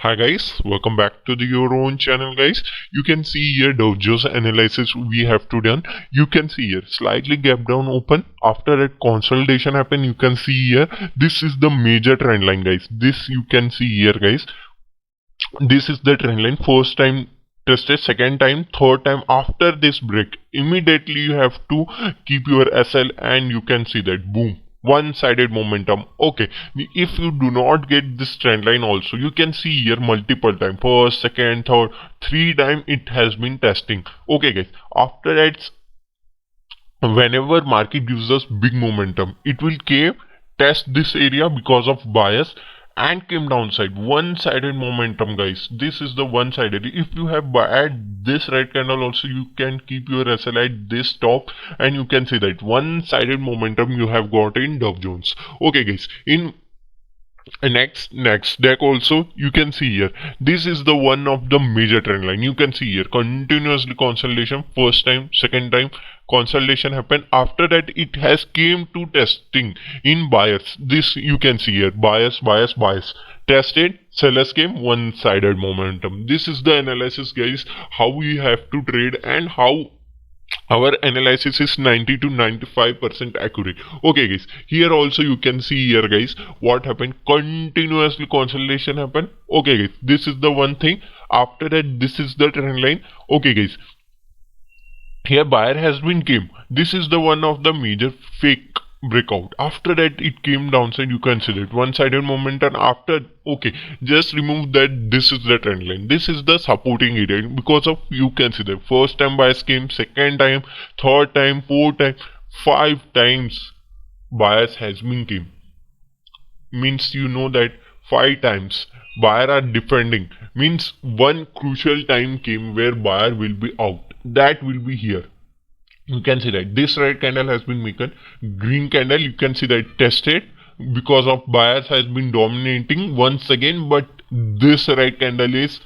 Hi guys, welcome back to your own channel guys. You can see here Dow Jones analysis we have to done. You can see here slightly gap down open. After that consolidation happen, you can see here this is the major trend line guys. This you can see here guys. This is the trend line. First time tested, second time, third time. After this break, immediately you have to keep your SL and you can see that boom, one-sided momentum. Okay, if you do not get this trend line also, you can see here multiple time, first, second, third, three time it has been testing. Okay guys, after that, whenever market gives us big momentum, it will came test this area because of bias and came downside. One-sided momentum guys, this is the one-sided. If you have at this red candle also, you can keep your SL at this top and you can see that one-sided momentum you have got in Dow Jones. Okay guys, in next deck also you can see here this is the one of the major trend line. You can see here continuously consolidation, first time, second time consolidation happened. After that it has came to testing in bias. This you can see here bias, tested, sellers came, one-sided momentum. This is the analysis guys, how we have to trade and how our analysis is 90 to 95% accurate. Okay guys, here also you can see here guys what happened, continuously consolidation happened. Okay guys, this is the one thing. After that this is the trend line. Okay guys, here buyer has been came. This is the one of the major fake breakout. After that it came downside. You can see that one-sided momentum. After, okay, just remove that. This is the trend line, this is the supporting area. Because of, you can see that first time bias came, second time, third time, fourth time, five times bias has been came. Means you know that five times buyer are defending, means one crucial time came where buyer will be out. That will be here. You can see that this red candle has been making, green candle you can see that tested because of bias has been dominating once again. But this red candle is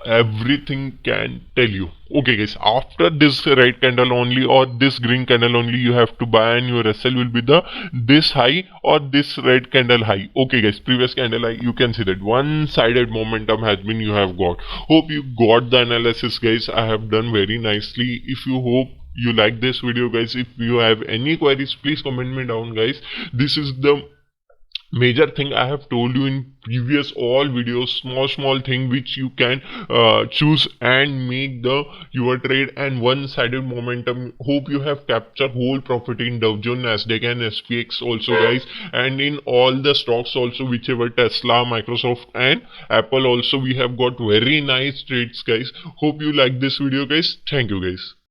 everything can tell you. Okay guys, after this red candle only or this green candle only you have to buy, and your SL will be the this high or this red candle high. Okay guys, previous candle high, you can see that one-sided momentum has been you have got. Hope you got the analysis guys. I have done very nicely. If you hope you like this video guys, if you have any queries please comment me down guys. This is the major thing I have told you in previous all videos, small thing which you can choose and make the your trade and one-sided momentum. Hope you have captured whole profit in Dow Jones, NASDAQ and SPX also guys, and in all the stocks also, whichever Tesla, Microsoft and Apple also we have got very nice trades guys. Hope you like this video guys. Thank you guys.